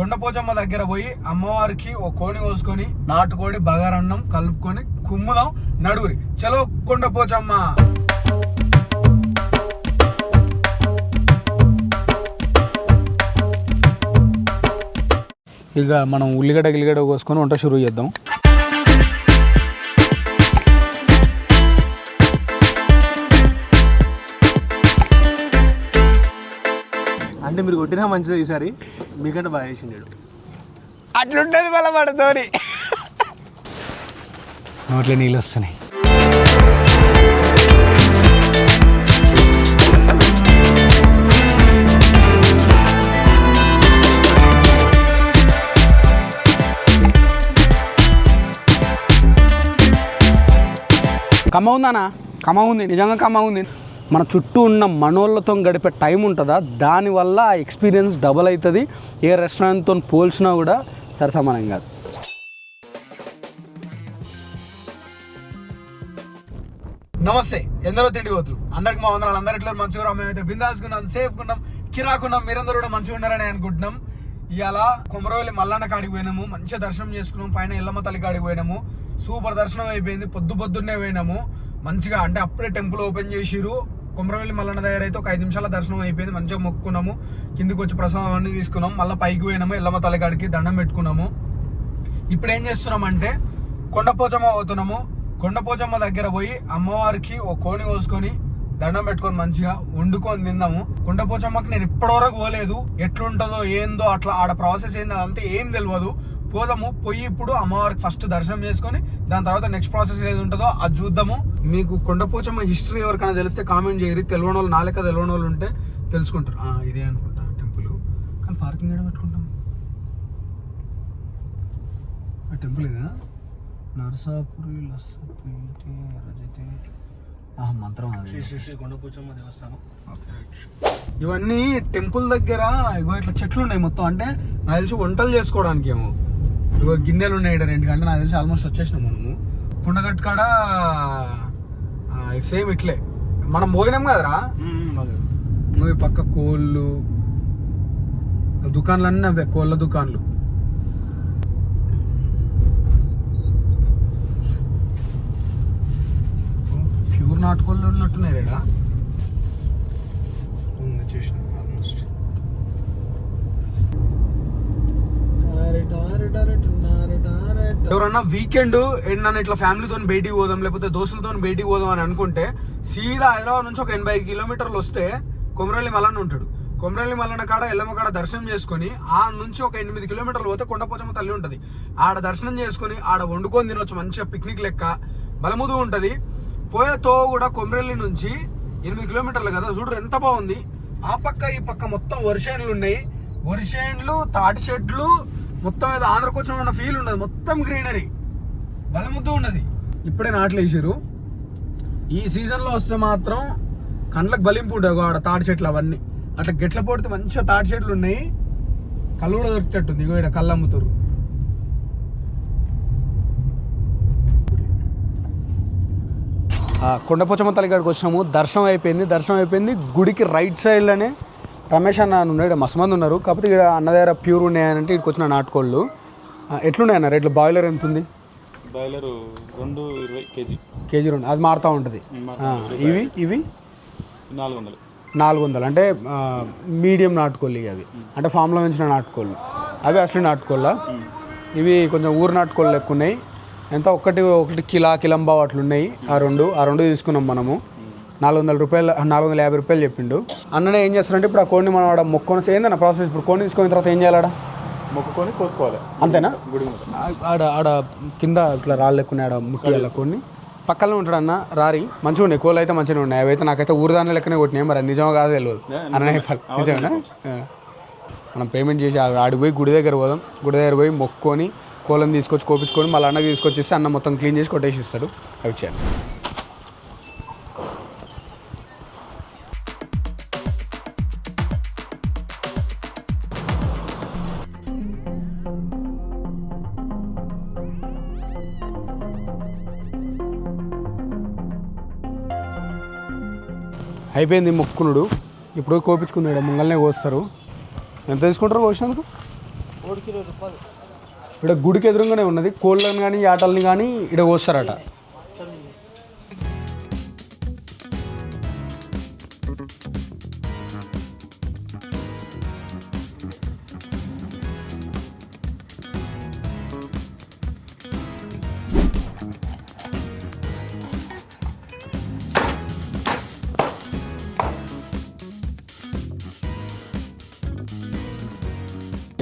కొండపోచమ్మ దగ్గర పోయి అమ్మవారికి ఓ కోడి కోసుకొని నాటుకోడి బగారన్నం కలుపుకొని కుమ్ముదాం నడుగురి. చలో కొండపోచమ్మ. ఇక మనం ఉల్లిగడ్డ కోసుకొని వంట షురూ చేద్దాం. అంటే మీరు కొట్టినా మంచిది ఈసారి, మీకంటే బాగా చేసిండు. అట్లుంటుంది వాళ్ళ పడుతోని. నోట్లో నీళ్ళు వస్తున్నాయి. కమ్మ ఉందానా? కమ్మ ఉంది, నిజంగా కమ్మ ఉంది. మన చుట్టూ ఉన్న మనోళ్ళతో గడిపే టైం ఉంటుందా, దానివల్ల ఆ ఎక్స్పీరియన్స్ డబల్ అవుతుంది. ఏ రెస్టారెంట్తో పోల్చినా కూడా సరసమానం కాదు. నమస్తే, ఎందరో తిండి పోతులు అందరికి మా వందనాలు. అందరు ఇట్లా మంచిగా మేమైతే బిందాసుకున్నాం, సేఫ్గా కిరాకున్నాం. మీరందరూ కూడా మంచిగా ఉన్నారని అనుకుంటున్నాం. ఇవాళ కొమరవెల్లి మల్లన్న కాడికి పోయినాము, మంచిగా దర్శనం చేసుకున్నాం. పైన ఎల్లమ్మ తల్లి కాడికి పోయినాము, సూపర్ దర్శనం అయిపోయింది. పొద్దున్నే పోయినాము మంచిగా. అంటే అప్పుడే టెంపుల్ ఓపెన్ చేసిరు. కొమరవెల్లి మల్లన్న దగ్గర అయితే ఒక 5 నిమిషాల దర్శనం అయిపోయింది. మంచిగా మొక్కుకున్నాము, కిందికి వచ్చి ప్రసాదం అన్ని తీసుకున్నాం. మళ్ళీ పైకి పోయినాము, ఎల్లమ్మ తల్లి కాడికి దండం పెట్టుకున్నాము. ఇప్పుడు ఏం చేస్తున్నామంటే కొండపోచమ్మ పోతున్నాము. కొండపోచమ్మ దగ్గర పోయి అమ్మవారికి ఓ కోడి కోసుకొని దండం పెట్టుకొని మంచిగా వండుకొని తిందాము. కొండపోచమ్మకి నేను ఇప్పటివరకు పోలేదు, ఎట్లుంటుందో ఏందో అట్లా ఆడ ప్రాసెస్ ఏందో అదంతా ఏం తెలియదు. పోదాము, పోయి ఇప్పుడు అమ్మవారికి ఫస్ట్ దర్శనం చేసుకొని దాని తర్వాత నెక్స్ట్ ప్రాసెస్ ఏది ఉంటుందో అది చూద్దాము. మీకు కొండపోచమ్మ హిస్టరీ ఎవరికైనా తెలిస్తే కామెంట్ చేయరు. తెలియని వాళ్ళు, నా లెక్క తెలియని వాళ్ళు ఉంటే తెలుసుకుంటారు. ఇదే అనుకుంటా టెంపుల్, కానీ పార్కింగ్ ఏడ పెట్టుకుంటాం. ఆ టెంపుల్ ఇదేనా? నరసాపురి మంత్రం శ్రీ కొండపోచమ్మ దేవస్థానం. ఇవన్నీ టెంపుల్ దగ్గర ఇగో ఇట్లా చెట్లు ఉన్నాయి మొత్తం. అంటే నాకు తెలిసి వంటలు చేసుకోవడానికి ఏమో ఇగో గిన్నెలు ఉన్నాయి 2 గంటలు. నాకు తెలిసి ఆల్మోస్ట్ వచ్చేసినాం మనము. కుండగట్టు కాడ సేమ్ ఇట్లే మనం పోయినాం కదరా. నువ్వు పక్క కోళ్ళు దుకాణాలు అన్నీ అవే, కోళ్ళ దుకాణాలు. ప్యూర్ నాటుకోళ్ళు ఉన్నట్టున్నాయి రేడా. చేసినాం ఆల్మోస్ట్. ఎవరన్నా వీకెండ్ ఏంటన్నా ఇట్లా ఫ్యామిలీతో బయటికి పోదాం, లేకపోతే దోస్తులతో బయటికి పోదాం అని అనుకుంటే సీదా హైదరాబాద్ నుంచి ఒక 80 కిలోమీటర్లు వస్తే కొమరవెల్లి మల్లన్న ఉంటాడు. కొమరవెల్లి మల్లన్న కాడ ఎల్లమ్మ కాడ దర్శనం చేసుకుని ఆ నుంచి ఒక 8 కిలోమీటర్లు పోతే కొండపోచమ్మ తల్లి ఉంటుంది. ఆడ దర్శనం చేసుకుని ఆడ వండుకొని తినొచ్చు మంచిగా, పిక్నిక్ లెక్క బలముదు ఉంటుంది. పోయేతో కూడా కొమరవెల్లి నుంచి 8 కిలోమీటర్లు కదా, చూడరు ఎంత బాగుంది. ఆ పక్క ఈ పక్క మొత్తం వరిసేన్లు ఉన్నాయి, వరిసేన్లు, తాటి చెట్లు, మొత్తం ఏదో ఆంధ్రకొచ్చిన ఉన్న ఫీల్ ఉన్నది. మొత్తం గ్రీనరీ బలముద్దు ఉన్నది. ఇప్పుడే నాట్లు వేసారు. ఈ సీజన్లో వస్తే మాత్రం కండ్లకు బలింపు ఉంటుంది. ఆడ తాటి చెట్లు అవన్నీ అట్లా గెట్ల పొడితే మంచిగా తాటి చెట్లు ఉన్నాయి. కళ్ళు కూడా దొరికేటట్టుంది. ఇగో ఇక్కడ కళ్ళు అమ్ముతారు. కొండపోచమ్మ తల్లి కాడికి వచ్చినాము. దర్శనం అయిపోయింది. గుడికి రైట్ సైడ్లోనే రమేష్ అన్న ఉన్నాడు, మస్తు మంది ఉన్నారు. కాకపోతే ఇక్కడ అన్న దగ్గర ప్యూర్ ఉన్నాయనంటే ఇక్కడికి వచ్చిన నాటుకోళ్ళు ఎట్లున్నాయన్న రేట్లు? బాయిలర్ ఎంత ఉంది? Boiler 220 KG 2. అది మారుతూ ఉంటుంది. ఇవి 400 అంటే మీడియం నాటుకోళ్ళు అవి, అంటే ఫామ్లో పెంచిన నాటుకోళ్ళు అవి. అసలు నాటుకోళ్ళ ఇవి కొంచెం ఊరు నాటుకోళ్ళు ఎక్కువ ఉన్నాయి. ఎంత ఒకటి కిలంబావు అట్లున్నాయి. ఆ రెండు తీసుకున్నాం మనము. 400 రూపాయలు, 450 రూపాయలు చెప్పిండు. అన్ననే ఏం చేస్తారంటే ఇప్పుడు ఆ కోడిని మనం ఆడ మొక్కొని ఏందన్న ప్రాసెస్? ఇప్పుడు కోడిని తీసుకున్న తర్వాత ఏం చేయాలి? మొక్కుకొని కోసుకోవాలి అంతేనా? ఆడ కింద ఇట్లా రాళ్ళు ఎక్కువ ఆడ ముట్టి అలా కోడిని పక్కనే ఉంటాడు అన్న. రారి మంచిగా ఉన్నాయి కోళ్ళు, అయితే మంచిగా ఉన్నాయి. అవైతే నాకైతే ఊరుదాని లెక్కనే కొట్టినాయి. మరి నిజమో కాదో తెలియదు అన్న. నిజమేనా? మనం పేమెంట్ చేసి ఆడికి పోయి గుడి దగ్గర పోయి మొక్కుకొని కోళ్ళని తీసుకొచ్చి కోపించుకొని మళ్ళీ అన్నకి తీసుకొచ్చేస్తే అన్న మొత్తం క్లీన్ చేసి కొట్టేసి ఇస్తాడు. అవి చేయాలి. అయిపోయింది మొక్కునుడు. ఇప్పుడు కోపించుకున్నాడు, ముంగల్నే కోస్తారు. ఎంత తీసుకుంటారు కోసినందుకు? ఇక్కడ గుడికి ఎదురుగానే ఉన్నది. కోళ్ళని కానీ యాటల్ని కానీ ఇక్కడ కోస్తారట.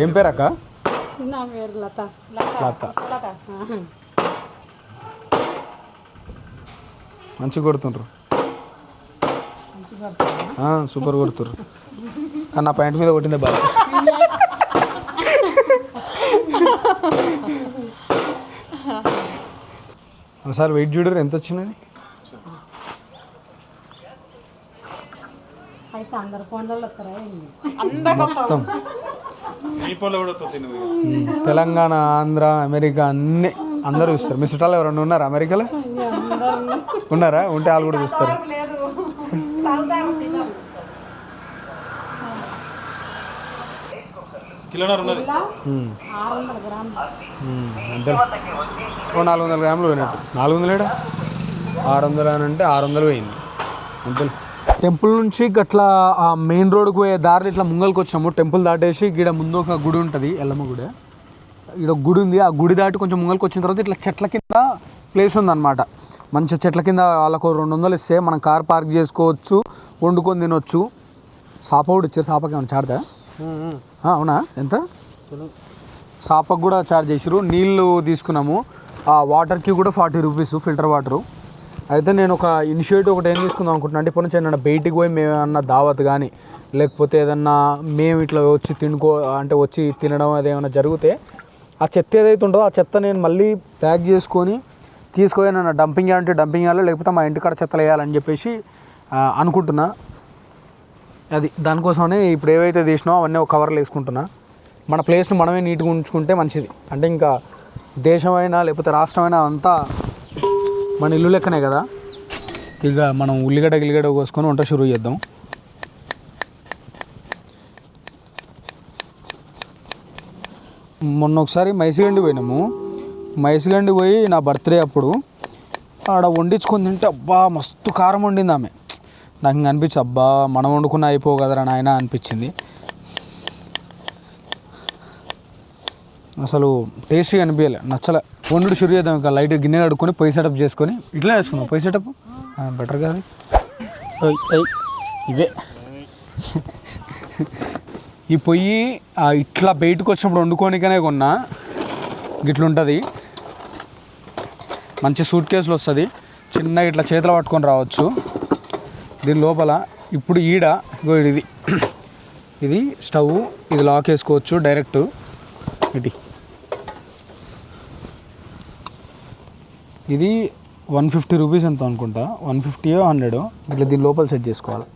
ఏం పేరు అక్క? నా పేరు లత. లత. మంచిగా కొడుతుండ్రు, సూపర్ కొడుతుర్రు. కానీ నా ప్యాంట్ మీద కొట్టిందే బాగా. ఒకసారి వెయిట్ చూడరు ఎంత వచ్చినది. అయితే అందరు ఫోన్లలో వస్తారా? మొత్తం తెలంగాణ, ఆంధ్ర, అమెరికా అన్నీ అందరూ చూస్తారు. మీ చుట్టాలు ఎవరన్నా ఉన్నారా అమెరికాలో? ఉన్నారా? ఉంటే వాళ్ళు కూడా చూస్తారు. అంతే. ఓ 400 గ్రాములు పోయినట్టు. 400 600 అని అంటే 600 పోయింది అంతే. టెంపుల్ నుంచి గట్లా ఆ మెయిన్ రోడ్కి పోయే దారిలో ఇట్లా ముంగల్కి వచ్చినాము. టెంపుల్ దాటేసి ఇక్కడ ముందు ఒక గుడి ఉంటుంది, ఎల్లమ్మ గుడి. ఇక్కడ గుడి ఉంది. ఆ గుడి దాటి కొంచెం ముంగల్కి వచ్చిన తర్వాత ఇట్లా చెట్ల కింద ప్లేస్ ఉందన్నమాట. మంచి చెట్ల కింద వాళ్ళకు 200 ఇస్తే మనం కార్ పార్క్ చేసుకోవచ్చు, వండుకొని తినొచ్చు. సాప కూడా ఇచ్చారు. సాపకి ఏమైనా చార్జా? అవునా? ఎంత? సాపకు కూడా చార్జ్ చేసారు. నీళ్ళు తీసుకున్నాము. ఆ వాటర్కి కూడా 40 రూపీస్ ఫిల్టర్ వాటరు. అయితే నేను ఒక ఇనిషియేటివ్ ఒకటి ఏం తీసుకుందాం అనుకుంటున్నా అంటే, ఇప్పుడు నుంచి ఏమన్నా బయటికి పోయి మేము ఏమన్నా దావత్ కానీ లేకపోతే ఏదన్నా మేము ఇట్లా వచ్చి వచ్చి తినడం అదేమన్నా జరిగితే ఆ చెత్త ఏదైతే ఉంటుందో ఆ చెత్త నేను మళ్ళీ ప్యాక్ చేసుకొని తీసుకొని నన్ను డంపింగ్ అంటే డంపింగ్ చేయాలి, లేకపోతే మా ఇంటికాడ చెత్తలు వేయాలని చెప్పేసి అనుకుంటున్నా. అది దానికోసమనే ఇప్పుడు ఏవైతే తీసినామో అవన్నీ ఒక కవర్లో వేసుకుంటున్నా. మన ప్లేస్ని మనమే నీట్గా ఉంచుకుంటే మంచిది. అంటే ఇంకా దేశమైనా లేకపోతే రాష్ట్రమైనా అంతా మన ఇల్లు లెక్కనే కదా. ఇక మనం ఉల్లిగడ్డ కోసుకొని వంట షురూ చేద్దాం. మొన్న ఒకసారి మైసిగండి పోయినాము. మైసిగండి పోయి నా బర్త్డే అప్పుడు ఆడ వండించుకొని తింటే అబ్బా మస్తు కారం వండింది ఆమె. నాకు ఇంక అనిపించింది అబ్బా మనం వండుకున్న అయిపో కదరా నాయన అనిపించింది. అసలు టేస్టీగా అనిపించలే, నచ్చలే. వండుడు షురు చేద్దాం. ఇంకా లైట్గా గిన్నె కడుక్కొని పొయ్యి సెటప్ చేసుకొని ఇట్లా వేసుకుందాం. పొయ్యి సెటప్ బెటర్ కాదు. ఇవే ఈ పొయ్యి ఇట్లా బయటకు వచ్చినప్పుడు వండుకోనికనే కొన్నా. గిట్లుంటుంది, మంచి సూట్ కేసులు వస్తుంది. చిన్నగా ఇట్లా చేతిలో పట్టుకొని రావచ్చు. దీని లోపల ఇప్పుడు ఇది స్టవ్, ఇది లాక్ వేసుకోవచ్చు డైరెక్ట్. ఇది 150 రూపీస్ ఎంత అనుకుంటా, 150 100 ఇట్లా దీని లోపల సెట్ చేసుకోవాలి.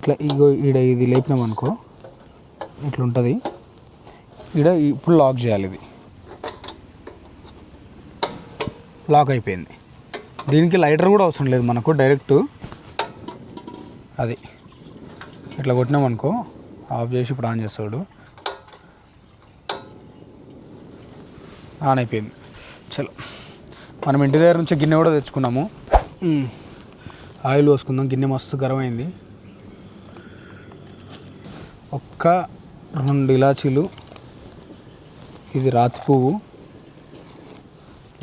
ఇట్లా ఇది లేపినాం అనుకో ఇట్లా ఉంటుంది. ఇప్పుడు లాక్ చేయాలి. ఇది లాక్ అయిపోయింది. దీనికి లైటర్ కూడా అవసరం లేదు మనకు, డైరెక్ట్ అది ఇట్లా కొట్టినాం అనుకో ఆఫ్ చేసి ఇప్పుడు ఆన్ చేస్తాడు. ఆన్ అయిపోయింది. చలో మనం ఇంటి దగ్గర నుంచి గిన్నె కూడా తెచ్చుకున్నాము. ఆయిల్ పోసుకుందాం. గిన్నె మస్తు గరం అయింది. 2 ఇలాచీలు, ఇది రాతి పువ్వు,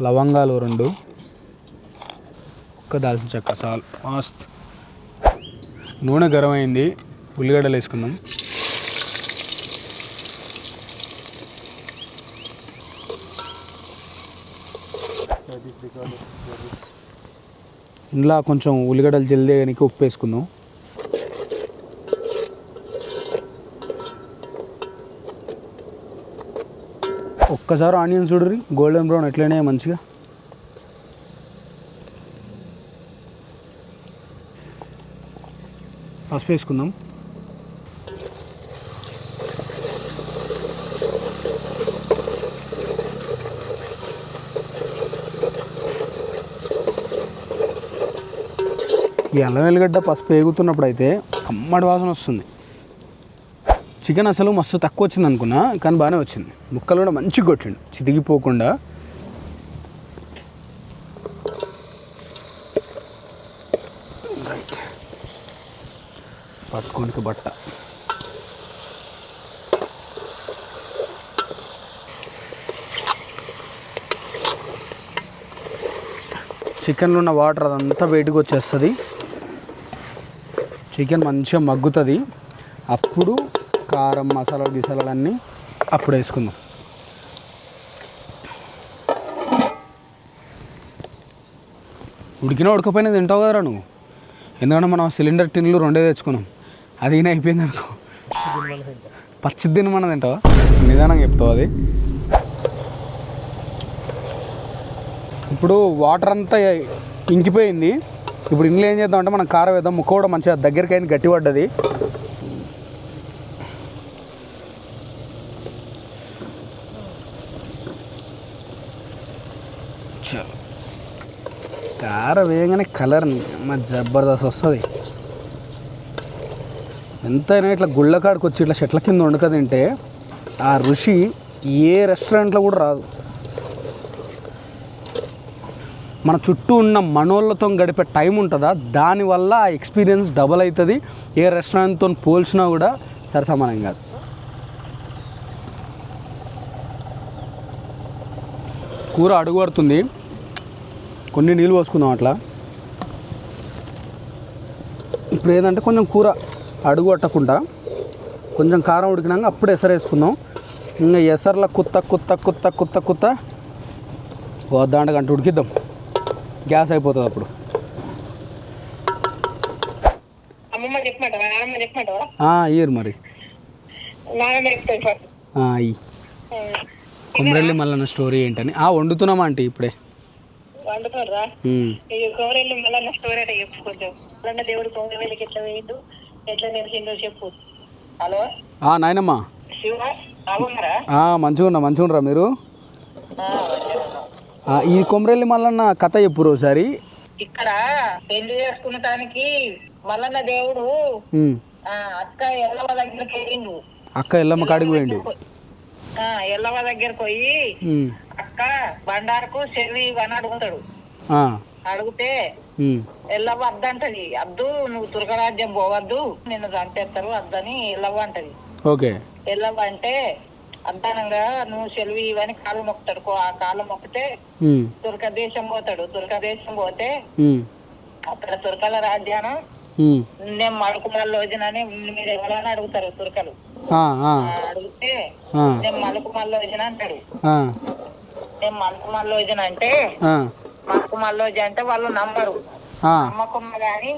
లవంగాలు 2, 1 దాల్చిన చెక్క చాలు. మస్త్ నూనె గరం అయింది. ఉల్లిగడ్డలు వేసుకుందాం. ఇందులో కొంచెం ఉల్లిగడ్డలు జల్దీ వేయడానికి ఉప్పు వేసుకుందాం. ఒక్కసారి ఆనియన్స్ చూడరి గోల్డెన్ బ్రౌన్ ఎట్లనే మంచిగా. పసుపు వేసుకుందాం. ఈ అల్లం వెల్లిగడ్డ పసుపు వేగుతున్నప్పుడు అయితే కమ్మడి వాసన వస్తుంది. చికెన్ అసలు మస్తు తక్కువ వచ్చింది అనుకున్నా, కానీ బాగానే వచ్చింది. ముక్కలు కూడా మంచిగా కొట్టిండు, చితికిపోకుండా. రైట్, పట్టుకోనికి బట్ట. చికెన్లో ఉన్న వాటర్ అదంతా బయటకు వచ్చేస్తుంది. చికెన్ మంచిగా మగ్గుతుంది. అప్పుడు కారం మసాలాలు గిసాలన్నీ అప్పుడు వేసుకుందాం. ఉడికినా ఉడకపోయినా తింటావు కదరా నువ్వు, ఎందుకంటే మనం సిలిండర్ టిన్లు 2 తెచ్చుకున్నాం. అది ఈయన అయిపోయింది అనుకో, పచ్చిది తినమన్నా తింటావా? నిదానంగా చెప్తావు. అది ఇప్పుడు వాటర్ అంతా ఇంకిపోయింది. ఇప్పుడు ఇంట్లో ఏం చేద్దాం అంటే మనం కారం వేద్దాం. ముక్క కూడా మంచిగా దగ్గరికి అయింది, గట్టి పడ్డది. చలో, కారం వేయగానే కలర్ జబర్దస్త్ వస్తుంది. ఎంతైనా ఇట్లా గుళ్ళకాడికి వచ్చి ఇట్లా చెట్ల కింద వండుక తింటే ఆ రుచి ఏ రెస్టారెంట్లో కూడా రాదు. మన చుట్టూ ఉన్న మనోళ్ళతో గడిపే టైం ఉంటుందా, దానివల్ల ఆ ఎక్స్పీరియన్స్ డబల్ అవుతుంది. ఏ రెస్టారెంట్తో పోల్చినా కూడా సరిసమానం కాదు. కూర అడుగు పడుతుంది, కొన్ని నీళ్ళు పోసుకుందాం అట్లా. ఇప్పుడు ఏంటంటే కొంచెం కూర అడుగు పట్టకుండా కొంచెం కారం ఉడికినాక అప్పుడు ఎసరు వేసుకుందాం. ఇంకా ఎసర్ల కుత్త కుత్త కుత్త కుత్త కుత్త వద్దాంట గంట ఉడికిద్దాం, గ్యాస్ అయిపోతుంది అప్పుడు. ఇయ్యరు మరి అయ్యి కొమరెల్లి మల్లన్న స్టోరీ ఏంటని వండుతున్నామా అంటే ఇప్పుడే నాయనమ్మా మంచిగా ఉండరా మీరు? ఈ కొమరెల్లి మల్లన్న కథ చెప్పురు ఒకసారి. ఇక్కడ పెళ్లి చేసుకున్నటానికి మల్లన్న దేవుడు అక్క ఎల్లవ దగ్గరికి వెళ్ళిండు. అక్క ఎల్లమ్మ కాడికి పోయిండు. ఎల్లవ దగ్గరకు పోయి అక్క బండారకు చెల్లి అని అడుగుతాడు. అడిగితే ఎల్లవ్వ వద్దంటది. అద్దు, నువ్వు తుర్కరాజ్యం పోవద్దు, నిన్ను చంపేస్తారు వద్దని ఎల్లవ్వ అంటది. ఓకే. ఎల్లవ్వ అంటే అంతానంగా నువ్వు సెలవు ఇవని కాళ్ళు మొక్కుతాడు. ఆ కాళ్ళు మొక్కితే తుర్క దేశం పోతాడు. తుర్క దేశం పోతే అక్కడ తుర్కల రాజ్యానం నేను మలుకుమల్ల రోజునని మీరు ఎవరైనా అడుగుతారు తుర్కలు. అడిగితే నేను మలుకుమల్ల రోజున అంటాడు. నేను మలుకుమల్ల రోజున అంటే మలుకుమల్ల రోజు అంటే వాళ్ళు నమ్మరు. నమ్మకున్నా గాని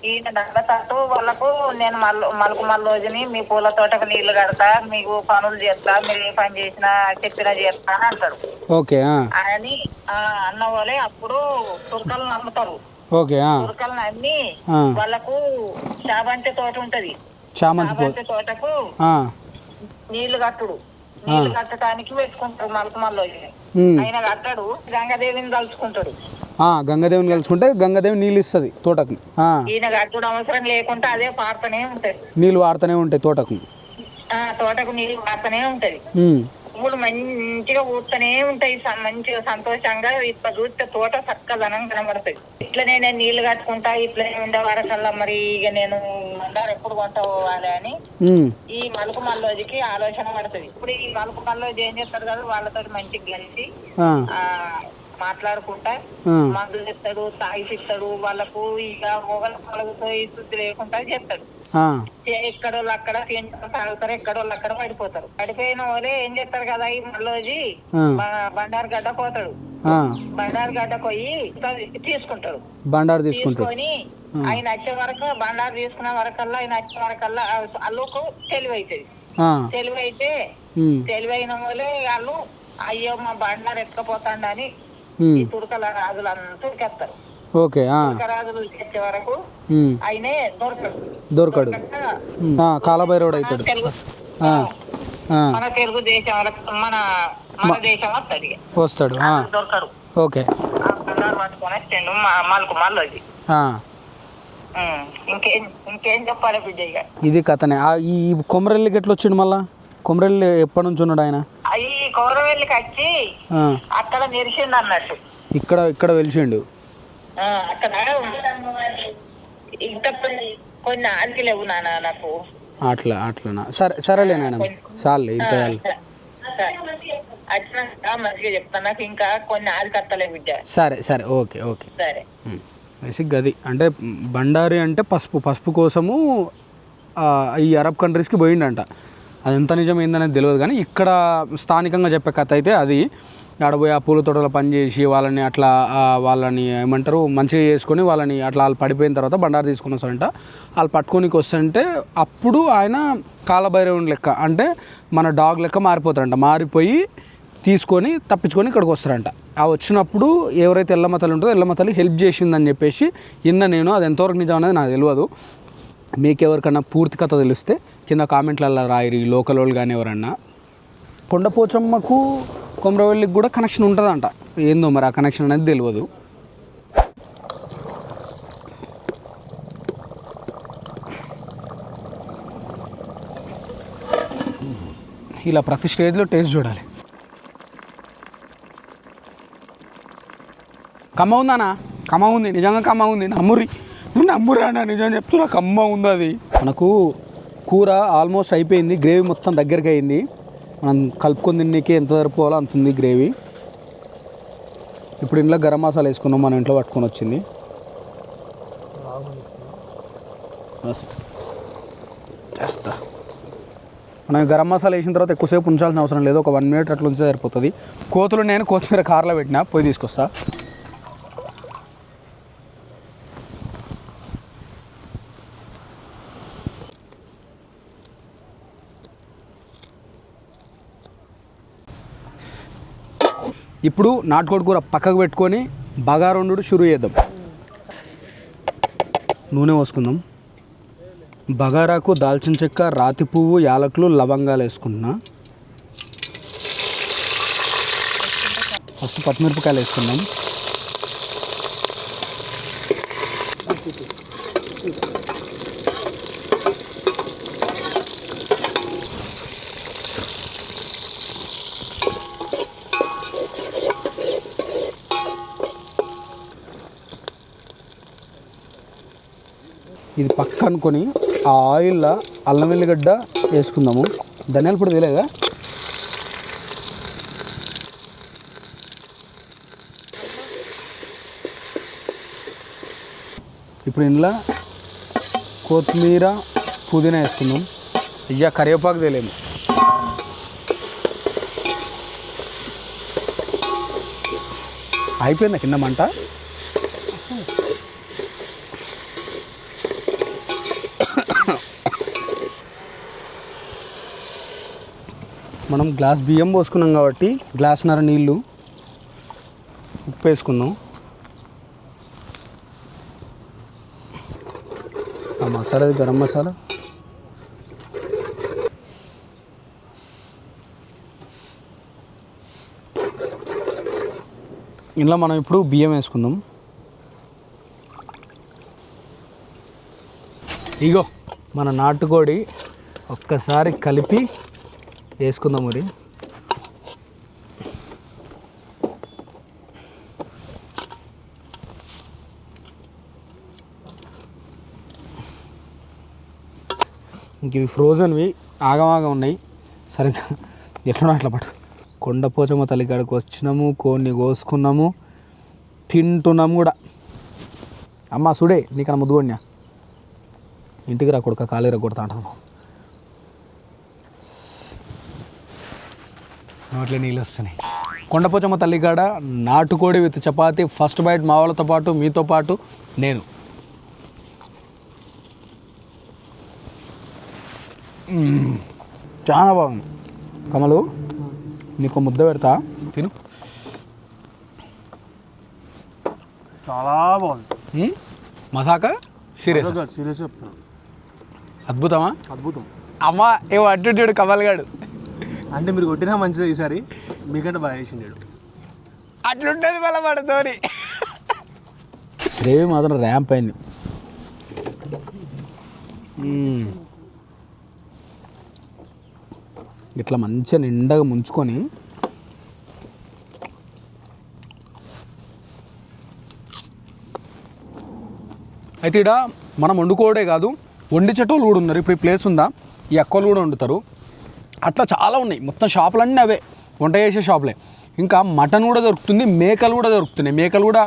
ఈయన దండతట్టు వాళ్ళకు నేను మలుకుమల్ల రోజుని మీ పూల తోటకు నీళ్లు కడతా, మీకు పనులు చేస్తా, మీరు ఏ పని చేసినా చెప్పినా చేస్తా అని అంటాడు. అని అన్న వాళ్ళే అప్పుడు తుర్కలు నమ్ముతారు. తుర్కలు నమ్మి వాళ్ళకు చామంతి తోట ఉంటది. చామంతి తోటకు నీళ్లు కట్టుడు, నీళ్లు కట్టడానికి పెట్టుకుంటారు మలుకుమల్ల రోజుని. ఆయన కట్టాడు, గంగాదేవిని తలుచుకుంటాడు. గంగాదేవిని కలుసుకుంటే గంగాదేవి నీళ్ళు ఇస్తుంది తోటకు. ఈయన కట్టుడు అవసరం లేకుండా అదే పారుతూనే ఉంటది, నీళ్ళు వాడుతూనే ఉంటాయి తోటకు. తోటకు నీళ్ళు వాడుతూనే ఉంటది. పువ్వులు మంచిగా ఊరుతూనే ఉంటాయి, మంచిగా సంతోషంగా. ఇట్లా చూస్తే తోట చక్కదనం కనబడుతుంది. ఇట్లనే నేను నీళ్లు కట్టుకుంటా, ఇట్లనే ఉండే వరకల్లా మరి ఇక నేను మందారు ఎప్పుడు కొంట పోవాలి అని ఈ మలుకు మల్లోజికి ఆలోచన పడుతుంది. ఇప్పుడు ఈ మలుకు మల్లోజి ఏం చేస్తారు కదా, వాళ్ళతో మంచిగా కలిసి మాట్లాడుకుంటా మందులు చెప్తాడు, తాగిపిస్తాడు. వాళ్ళకు ఇక మొగలతో శుద్ధి లేకుండా చేస్తాడు. ఎక్కడోళ్ళు అక్కడ తాగుతారు, ఎక్కడోళ్ళు అక్కడ పడిపోతారు. పడిపోయిన వాళ్ళే ఏం చేస్తారు కదా, ఈ మల్లోజి బండారు గడ్డ పోతాడు. బండారు గడ్డ పోయి తీసుకుంటాడు. బండారు తీసుకొని ఆయన వచ్చే వరకు, బండారు తీసుకున్న వరకల్లా, ఆయన వచ్చే వరకల్లా అల్లుకు తెలివైతుంది. తెలివైతే తెలివైన వాళ్ళే వాళ్ళు అయ్యో మా బండారు ఎత్తుకపోతాడని ఈ తుర్కల రాజులంతా ఉరికేస్తారు. రాజులు తెచ్చే వరకు ఆయనే దొరకడు, కాలభైరవుడు అవుతాడు. మన తెలుగు దేశం మన దేశం వస్తాడు, దొరకడు. ఓకే. బండారు పట్టుకొని వచ్చాడు మలుకు మల్లోజి. ఇంకేం చెప్పాలి బిడ్డ ఇక. ఇది కథనే. ఈ కొమరెల్లికి ఎట్లా వచ్చిండు మళ్ళా? కొమరెల్లి ఎప్పటి నుంచి ఉన్నాడు ఆయన? ఈ కౌరవెల్లికి వచ్చి అక్కడ నిలిచింది అన్నట్టు. ఇక్కడ వెలిచిండు. అక్కడ ఇంకా కొన్ని ఆదికి లేవు నాన్న నాకు. అట్లనా? సరేలే నాయన, చాలే ఇంత. వచ్చినాక మంచిగా చెప్తాను. నాకు ఇంకా కొన్ని ఆది కట్టలే బిడ్డ. సరే ఓకే సరే. బేసిక్ అది అంటే బండారి అంటే పసుపు కోసము ఈ అరబ్ కంట్రీస్కి పోయిండంట. అది ఎంత నిజం ఏందనేది తెలియదు, కానీ ఇక్కడ స్థానికంగా చెప్పే కథ అయితే అది. ఆడపోయి ఆ పూల తోటలో పనిచేసి వాళ్ళని ఏమంటారు మంచిగా చేసుకొని వాళ్ళని వాళ్ళు పడిపోయిన తర్వాత బండారు తీసుకొని వస్తారంట. వాళ్ళు పట్టుకోనికి వస్తుంటే అప్పుడు ఆయన కాలభైరవుని లెక్క అంటే మన డాగ్ లెక్క మారిపోతారంట. మారిపోయి తీసుకొని తప్పించుకొని ఇక్కడికి వస్తారంట. ఆ వచ్చినప్పుడు ఎవరైతే ఎల్లమ్మ తల్లి ఉంటుందో ఎల్లమ్మ తల్లి హెల్ప్ చేసిందని చెప్పేసి నేను అది ఎంతవరకు నిజం అనేది నాకు తెలియదు. మీకు ఎవరికన్నా పూర్తి కథ తెలిస్తే కింద కామెంట్లలో రాయిరి, లోకల్ వాళ్ళు కానీ ఎవరన్నా. కొండపోచమ్మకు కొమరవెల్లికి కూడా కనెక్షన్ ఉంటుందంట. ఏందో మరి ఆ కనెక్షన్ అనేది తెలియదు. ఇలా ప్రతి స్టేజ్లో టేస్ట్ చూడాలి. కమ్మ ఉందానా? కమ్మ ఉంది, నిజంగా కమ్మ ఉంది. నమ్మురా అన్న, నిజం చెప్తున్నా, కమ్మ ఉంది అది. మనకు కూర ఆల్మోస్ట్ అయిపోయింది, గ్రేవీ మొత్తం దగ్గరికి అయింది. మనం కలుపుకొని తిన్నీకి ఎంత సరిపోవాలో అంత ఉంది గ్రేవీ. ఇప్పుడు ఇంట్లో గరం మసాలా వేసుకున్నాం, మన ఇంట్లో పట్టుకొని వచ్చింది. చేస్తా. మనం గరం మసాలా వేసిన తర్వాత ఎక్కువసేపు ఉంచాల్సిన అవసరం లేదు, ఒక 1 minute అట్లా ఉంచితే సరిపోతుంది. నేను కొత్తిమీర కార్లో పెట్టినా, పోయి తీసుకొస్తా. ఇప్పుడు నాటుకోడి కూర పక్కకు పెట్టుకొని బగారొండు షురు చేద్దాం. నూనె పోసుకుందాం. బగారాకు దాల్చిన చెక్క, రాతి పువ్వు, యాలకులు, లవంగాలు వేసుకుంటున్నా. ఫస్ట్ పచ్చిమిరపకాయలు వేసుకుందాం. ఇది పక్క అనుకొని ఆ ఆయిల్లో అల్లం వెల్లిగడ్డ వేసుకుందాము. ధనియాల పొడి తెలియదా? ఇప్పుడు ఇందులో కొత్తిమీర, పుదీనా వేసుకుందాం. ఇక కరివేపాకు తెలియదు. అయిపోయిందా కింద మంట? మనం గ్లాస్ బియ్యం పోసుకున్నాం కాబట్టి గ్లాసున్నర నీళ్ళు, ఉప్పు వేసుకుందాం. ఆ మసాలా గరం మసాలా, ఇందులో మనం ఇప్పుడు బియ్యం వేసుకుందాం. ఇగో మన నాటుకోడి ఒక్కసారి కలిపి వేసుకుందాం. మరి ఇంక ఇవి ఫ్రోజన్వి ఆగమాగా ఉన్నాయి. సరిగ్గా ఎట్లా అట్లా పట్టు. కొండపోచమ్మ తల్లి కాడికి వచ్చినాము, కోడిని కోసుకున్నాము, తింటున్నాము కూడా. అమ్మ సుడే నీకన్నా ముద్దు కొన్నా, ఇంటికి రా కొడుక, కాలేర కొడతా అంటాము. నోట్లో నీళ్ళు వస్తున్నాయి. కొండపోచమ్మ తల్లికాడ నాటుకోడి విత్ చపాతి. ఫస్ట్ బైట్ మా వాళ్ళతో పాటు, మీతో పాటు నేను. చాలా బాగుంది. కమలు నీకు ముద్ద పెడతా, తిను. చాలా బాగుంది. మసాక సీరియస్ చెప్తాను. అద్భుతమా? అద్భుతం. అమ్మ ఏమో అడ్డుంటాడు కమల్గాడు. అంటే మీరు కొట్టినా మంచిదే ఈసారి, మీకంటే బాగా చేసిండాడు. అట్లుంటుంది మళ్ళీ పడుతోని. గ్రేవీ మాత్రం ర్యాంప్ అయింది. ఇట్లా మంచిగా నిండగా ముంచుకొని అయితే ఇక్కడ మనం వండుకోవడే కాదు, వండించేటోళ్ళు కూడా ఉన్నారు. ఇప్పుడు ఈ ప్లేస్ ఉందా, ఈ అక్కలు కూడా వండుతారు. అట్లా చాలా ఉన్నాయి, మొత్తం షాపులన్నీ అవే వంట చేసే షాపులే. ఇంకా మటన్ కూడా దొరుకుతుంది, మేకలు కూడా దొరుకుతున్నాయి. మేకలు కూడా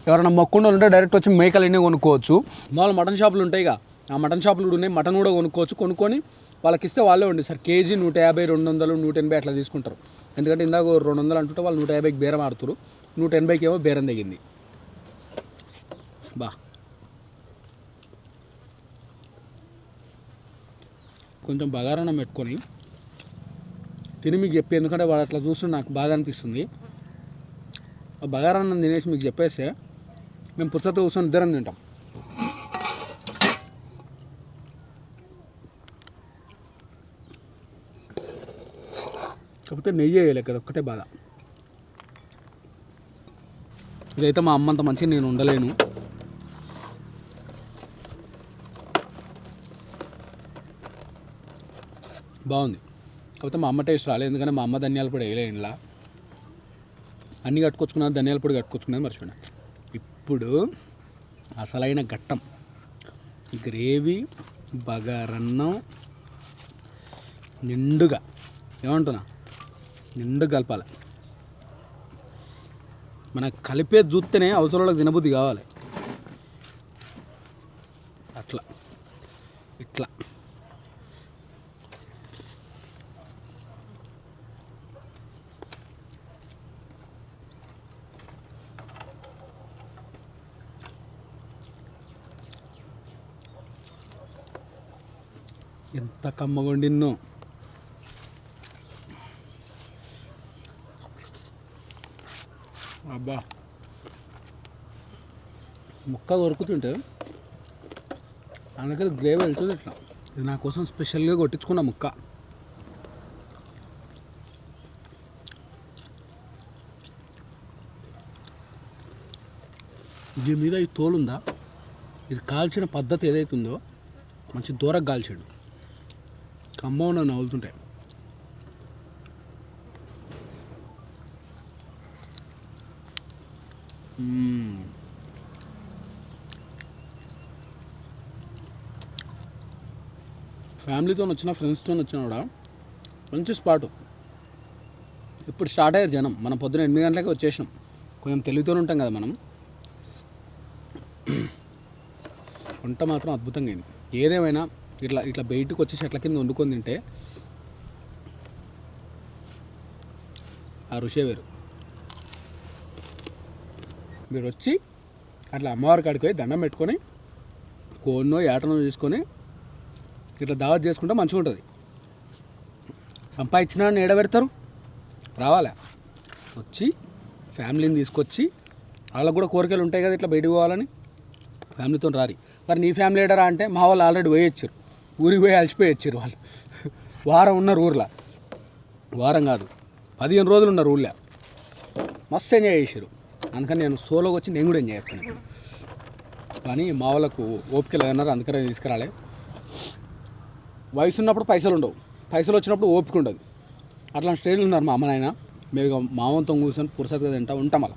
ఎవరైనా మొక్కుండా ఉంటే డైరెక్ట్ వచ్చి మేకలు ఎన్ని కొనుక్కోవచ్చు. మామూలు మటన్ షాపులు ఉంటాయిగా, ఆ మటన్ షాపులు కూడా ఉన్నాయి. మటన్ కూడా కొనుక్కోవచ్చు. కొనుక్కొని వాళ్ళకి ఇస్తే వాళ్ళే వండి సార్ కేజీ 150, 200, 180 అట్లా తీసుకుంటారు. ఎందుకంటే ఇందాక 200 అంటుంటే వాళ్ళు 150కి బేరం ఆడుతారు, 180కి ఏమో బేరం తగ్గింది. బా కొంచెం బగారాన్నం పెట్టుకొని తిని మీకు చెప్పి, ఎందుకంటే వాడు అట్లా చూస్తుంటే నాకు బాధ అనిపిస్తుంది. ఆ బగారాన్నం తినేసి మీకు చెప్పేస్తే మేము పుస్తకం కూర్చొని ఇద్దరం తింటాం. కాకపోతే నెయ్యి వేయలే కదా, ఒక్కటే బాధ. ఇదైతే మా అమ్మంత మంచిగా నేను ఉండలేను. బాగుంది, కాకపోతే మా అమ్మ టేస్ట్ రాలేదు. ఎందుకంటే మా అమ్మ ధనియాల పొడి వేయలే. ఇంట్లో అన్నీ కట్టుకొచ్చుకున్నాను, ధనియాల పొడి కట్టుకొచ్చుకున్నది మర్చిపోయినా. ఇప్పుడు అసలైన ఘట్టం, గ్రేవీ బగారన్నం నిండుగా, ఏమంటున్నా నిండుగా కలపాలి. మనకు కలిపేది చూస్తేనే అవతలలోకి తినబుద్ధి కావాలి. అట్లా ఇట్లా ఎంత కమ్మగొండిన్నో. అబ్బా ముక్క కొరుకుతుంటే అందుకని గ్రేవీ వెళ్తుంది ఇట్లా. ఇది నా కోసం స్పెషల్గా కొట్టించుకున్న ముక్క. దీని మీద ఈ తోలుందా, ఇది కాల్చిన పద్ధతి ఏదైతుందో మంచి దూరంగా కాల్చాడు. కమ్మగా నవ్వులుతుంటాయి. ఫ్యామిలీతో వచ్చిన ఫ్రెండ్స్తో వచ్చినా కూడా మంచి స్పాటు. ఇప్పుడు స్టార్ట్ అయ్యారు జనం. మనం పొద్దున 8 గంటలకే వచ్చేసినాం. కొంచెం తెలివితోనే ఉంటాం కదా మనం. వంట మాత్రం అద్భుతంగా అయింది. ఏదేమైనా ఇట్లా ఇట్లా బయటకు వచ్చి చెట్ల కింద వండుకొని తింటే ఆ రుషే వేరు. మీరు వచ్చి అట్లా అమ్మవారి కాడికి పోయి దండం పెట్టుకొని కోన్నో ఏటనో తీసుకొని ఇట్లా దావత్ చేసుకుంటే మంచిగా ఉంటుంది. సంపాదించిన ఏడబెడతారు, రావాలా వచ్చి ఫ్యామిలీని తీసుకొచ్చి, వాళ్ళకు కూడా కోరికలు ఉంటాయి కదా ఇట్లా బయటకు పోవాలని. ఫ్యామిలీతో రారి. మరి నీ ఫ్యామిలీ ఏడరా అంటే మా వాళ్ళు ఆల్రెడీ పోయి వచ్చారు, ఊరికి పోయి అలసిపోయి వచ్చారు. వాళ్ళు వారం ఉన్నారు ఊర్లో, వారం కాదు 15 రోజులు ఉన్నారు ఊళ్ళో. మస్తు ఎంజాయ్ చేశారు. అందుకని నేను సోలోకి వచ్చి నేను కూడా ఎంజాయ్ చేస్తాను. కానీ మా వాళ్ళకు ఓపిక లేదన్నారు, అందుకనే తీసుకురాలే. వయసు ఉన్నప్పుడు పైసలు ఉండవు, పైసలు వచ్చినప్పుడు ఓపిక ఉండదు. అట్లాంటి స్టేజ్లు ఉన్నారు మా అమ్మ నాయన. మేము మావంతో కూర్చొని పురుసత్గా తింటా ఉంటాం. అలా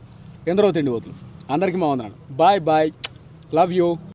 ఎందరో తిండి పోతులు. అందరికీ మా వందనాలు. Bye bye, love you.